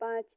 5,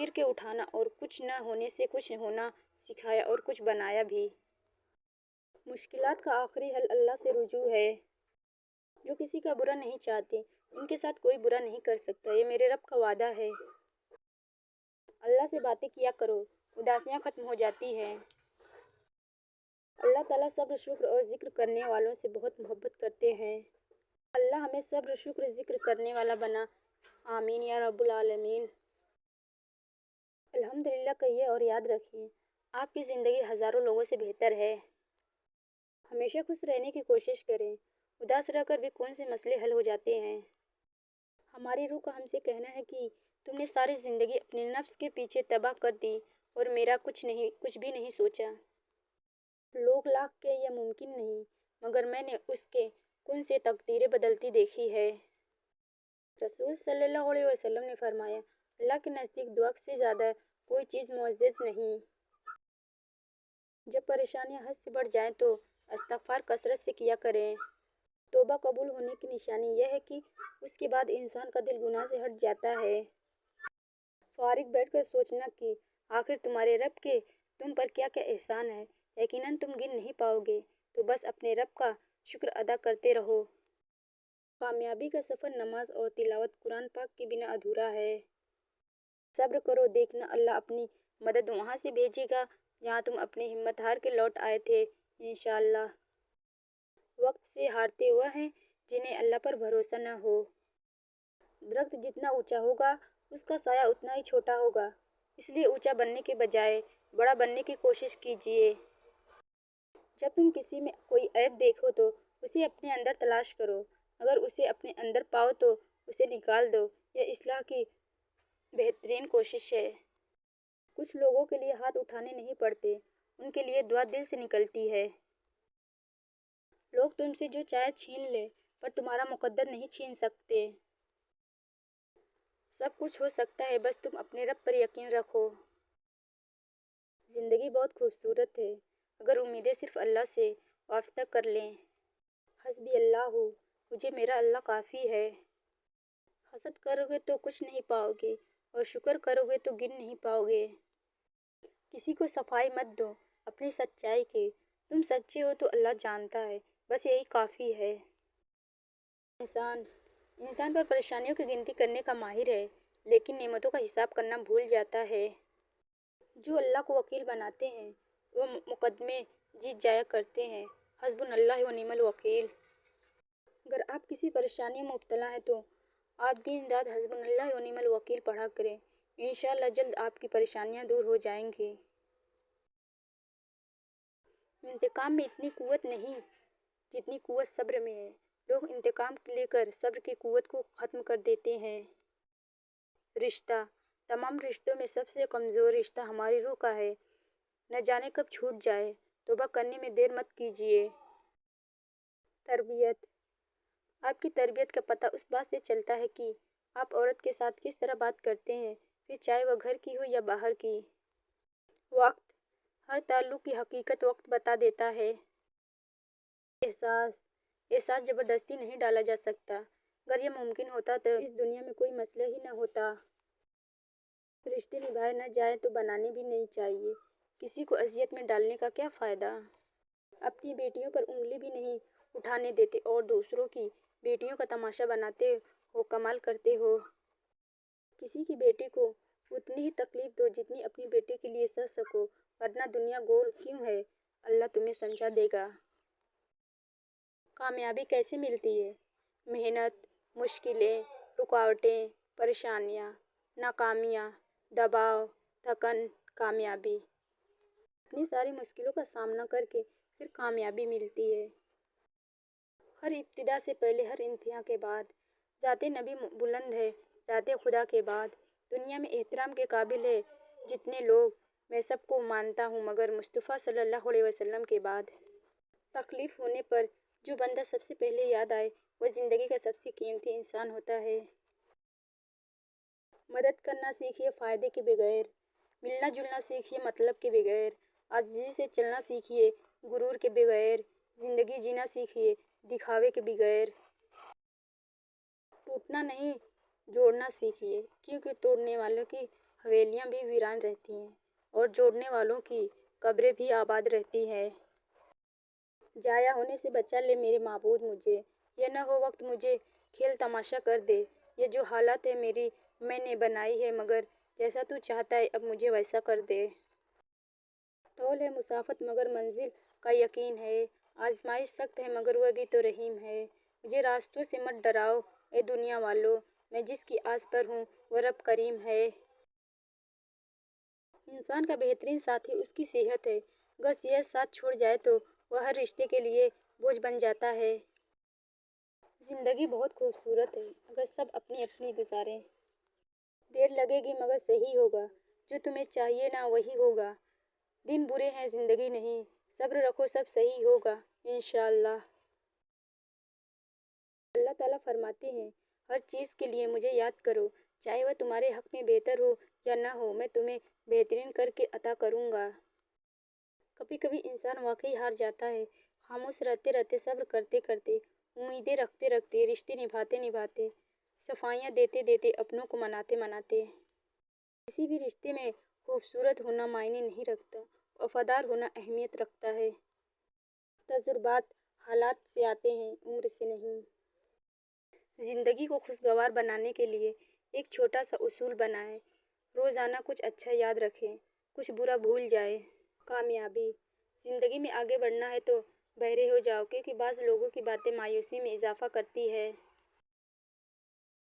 گر کے اٹھانا اور کچھ نہ ہونے سے کچھ ہونا سکھایا اور کچھ بنایا بھی۔ مشکلات کا آخری حل اللہ سے رجوع ہے۔ جو کسی کا برا نہیں چاہتے ان کے ساتھ کوئی برا نہیں کر سکتا، یہ میرے رب کا وعدہ ہے۔ اللہ سے باتیں کیا کرو، اداسیاں ختم ہو جاتی ہیں۔ اللہ تعالیٰ صبر شکر اور ذکر کرنے والوں سے بہت محبت کرتے ہیں۔ اللہ ہمیں صبر شکر ذکر کرنے والا بنا، آمین یا رب العالمین۔ الحمدللہ کہیے اور یاد رکھیے، آپ کی زندگی ہزاروں لوگوں سے بہتر ہے۔ ہمیشہ خوش رہنے کی کوشش کریں، اداس رہ کر بھی کون سے مسئلے حل ہو جاتے ہیں۔ ہماری روح کا ہم سے کہنا ہے کہ تم نے ساری زندگی اپنے نفس کے پیچھے تباہ کر دی اور میرا کچھ بھی نہیں سوچا۔ لوگ لاکھ کے یہ ممکن نہیں، مگر میں نے اس کے کن سے تقدیریں بدلتی دیکھی ہے۔ رسول صلی اللہ علیہ وسلم نے فرمایا، اللہ کے نزدیک دعا سے زیادہ کوئی چیز معزز نہیں۔ جب پریشانیاں حد سے بڑھ جائیں تو استغفار کثرت سے کیا کریں۔ توبہ قبول ہونے کی نشانی یہ ہے کہ اس کے بعد انسان کا دل گناہ سے ہٹ جاتا ہے۔ فارغ بیٹھ کر سوچنا کہ آخر تمہارے رب کے تم پر کیا کیا احسان ہے، یقیناً تم گن نہیں پاؤ گے، تو بس اپنے رب کا شکر ادا کرتے رہو۔ کامیابی کا سفر نماز اور تلاوت قرآن پاک کے بنا ادھورا ہے۔ صبر کرو، دیکھنا اللہ اپنی مدد وہاں سے بھیجے گا جہاں تم اپنی ہمت ہار کے لوٹ آئے تھے، انشاءاللہ۔ وقت سے ہارتے وہ ہیں جنہیں اللہ پر بھروسہ نہ ہو۔ درخت جتنا اونچا ہوگا اس کا سایہ اتنا ہی چھوٹا ہوگا، اس لیے اونچا بننے کے بجائے بڑا بننے کی کوشش کیجیے۔ جب تم کسی میں کوئی عیب دیکھو تو اسے اپنے اندر تلاش کرو، اگر اسے اپنے اندر پاؤ تو اسے نکال دو، یہ اصلاح کی بہترین کوشش ہے۔ کچھ لوگوں کے لیے ہاتھ اٹھانے نہیں پڑتے، ان کے لیے دعا دل سے نکلتی ہے۔ لوگ تم سے جو چاہے چھین لیں پر تمہارا مقدر نہیں چھین سکتے۔ سب کچھ ہو سکتا ہے، بس تم اپنے رب پر یقین رکھو۔ زندگی بہت خوبصورت ہے اگر امیدیں صرف اللہ سے وابستہ کر لیں۔ حسبی اللہ، مجھے میرا اللہ کافی ہے۔ حسد کرو گے تو کچھ نہیں پاؤ گے اور شکر کرو گے تو گن نہیں پاؤ گے۔ کسی کو صفائی مت دو اپنی سچائی کی، تم سچے ہو تو اللہ جانتا ہے، بس یہی کافی ہے۔ انسان پر پریشانیوں کی گنتی کرنے کا ماہر ہے، لیکن نعمتوں کا حساب کرنا بھول جاتا ہے۔ جو اللہ کو وکیل بناتے ہیں وہ مقدمے جیت جایا کرتے ہیں۔ حسبنا اللہ و نعم الوکیل۔ اگر آپ کسی پریشانی میں مبتلا ہیں تو آپ دن رات حسبنا اللہ و نعم الوکیل پڑھا کریں، انشاءاللہ جلد آپ کی پریشانیاں دور ہو جائیں گی۔ انتقام میں اتنی قوت نہیں جتنی قوت صبر میں ہے۔ لوگ انتقام لے کر صبر کی قوت کو ختم کر دیتے ہیں۔ رشتہ، تمام رشتوں میں سب سے کمزور رشتہ ہماری روح کا ہے، نہ جانے کب چھوٹ جائے، توبہ کرنے میں دیر مت کیجیے۔ تربیت، آپ کی تربیت کا پتہ اس بات سے چلتا ہے کہ آپ عورت کے ساتھ کس طرح بات کرتے ہیں، پھر چاہے وہ گھر کی ہو یا باہر کی۔ وقت، ہر تعلق کی حقیقت وقت بتا دیتا ہے۔ احساس زبردستی نہیں ڈالا جا سکتا، اگر یہ ممکن ہوتا تو اس دنیا میں کوئی مسئلہ ہی نہ ہوتا۔ رشتے نبھائے نہ جائیں تو بنانے بھی نہیں چاہیے، کسی کو اذیت میں ڈالنے کا کیا فائدہ۔ اپنی بیٹیوں پر انگلی بھی نہیں اٹھانے دیتے اور دوسروں کی بیٹیوں کا تماشا بناتے ہو، کمال کرتے ہو۔ کسی کی بیٹی کو اتنی ہی تکلیف دو جتنی اپنی بیٹی کے لیے سہ سکو، ورنہ دنیا گول کیوں ہے، اللہ تمہیں سمجھا دے گا۔ کامیابی کیسے ملتی ہے؟ محنت، مشکلیں، رکاوٹیں، پریشانیاں، ناکامیاں، دباؤ، تھکن، کامیابی۔ اتنی ساری مشکلوں کا سامنا کر کے پھر کامیابی ملتی ہے۔ ہر ابتدا سے پہلے، ہر انتہا کے بعد، ذات نبی بلند ہے، ذات خدا کے بعد۔ دنیا میں احترام کے قابل ہے جتنے لوگ، میں سب کو مانتا ہوں مگر مصطفیٰ صلی اللہ علیہ وسلم کے بعد۔ تکلیف ہونے پر جو بندہ سب سے پہلے یاد آئے وہ زندگی کا سب سے قیمتی انسان ہوتا ہے۔ مدد کرنا سیکھیے فائدے کے بغیر، ملنا جلنا سیکھیے مطلب کے بغیر، عاجزی سے چلنا سیکھیے غرور کے بغیر، زندگی جینا سیکھیے دکھاوے کے بغیر۔ ٹوٹنا نہیں، جوڑنا سیکھیے، کیونکہ توڑنے والوں کی حویلیاں بھی ویران رہتی ہیں اور جوڑنے والوں کی قبریں بھی آباد رہتی ہیں۔ ضائع ہونے سے بچا لے میرے معبود مجھے، یہ نہ ہو وقت مجھے کھیل تماشا کر دے۔ یہ جو حالت ہے میری میں نے بنائی ہے، مگر جیسا تو چاہتا ہے اب مجھے ویسا کر دے۔ طول ہے مسافت مگر منزل کا یقین ہے، آزمائش سخت ہے مگر وہ بھی تو رحیم ہے۔ مجھے راستوں سے مت ڈراؤ اے دنیا والو، میں جس کی آس پر ہوں وہ رب کریم ہے۔ انسان کا بہترین ساتھی اس کی صحت ہے، اگر صحت ساتھ چھوڑ جائے تو وہ ہر رشتے کے لیے بوجھ بن جاتا ہے۔ زندگی بہت خوبصورت ہے اگر سب اپنی اپنی گزاریں۔ دیر لگے گی مگر صحیح ہوگا، جو تمہیں چاہیے نا وہی ہوگا۔ دن برے ہیں زندگی نہیں، صبر رکھو سب صحیح ہوگا انشاءاللہ۔ اللہ تعالیٰ فرماتے ہیں، ہر چیز کے لیے مجھے یاد کرو، چاہے وہ تمہارے حق میں بہتر ہو یا نہ ہو، میں تمہیں بہترین کر کے عطا کروں گا۔ کبھی کبھی انسان واقعی ہار جاتا ہے، خاموش رہتے رہتے، صبر کرتے کرتے، امیدیں رکھتے رکھتے، رشتے نبھاتے نبھاتے، صفائیاں دیتے دیتے، اپنوں کو مناتے مناتے۔ کسی بھی رشتے میں خوبصورت ہونا معنی نہیں رکھتا، وفادار ہونا اہمیت رکھتا ہے۔ تجربات حالات سے آتے ہیں، عمر سے نہیں۔ زندگی کو خوشگوار بنانے کے لیے ایک چھوٹا سا اصول بنائیں، روزانہ کچھ اچھا یاد رکھیں، کچھ برا بھول جائیں۔ کامیابی زندگی میں آگے بڑھنا ہے تو بہرے ہو جاؤ، کیونکہ بعض لوگوں کی باتیں مایوسی میں اضافہ کرتی ہے۔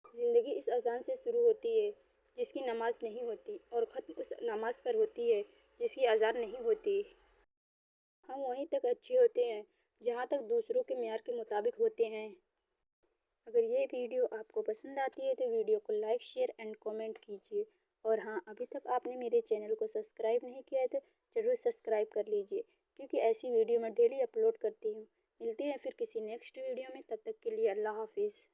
زندگی اس اذان سے شروع ہوتی ہے جس کی نماز نہیں ہوتی، اور ختم اس نماز پر ہوتی ہے جس کی اذان نہیں ہوتی۔ ہم وہیں تک اچھے ہوتے ہیں جہاں تک دوسروں کے معیار کے مطابق ہوتے ہیں۔ اگر یہ ویڈیو آپ کو پسند آتی ہے تو ویڈیو کو لائک، شیئر اینڈ کامنٹ کیجیے، اور ہاں، ابھی تک آپ نے میرے چینل کو سبسکرائب نہیں کیا ہے تو ضرور سبسکرائب کر لیجیے، کیونکہ ایسی ویڈیو میں ڈیلی اپلوڈ کرتی ہوں۔ ملتے ہیں پھر کسی نیکسٹ ویڈیو میں، تب تک کے لیے اللہ حافظ۔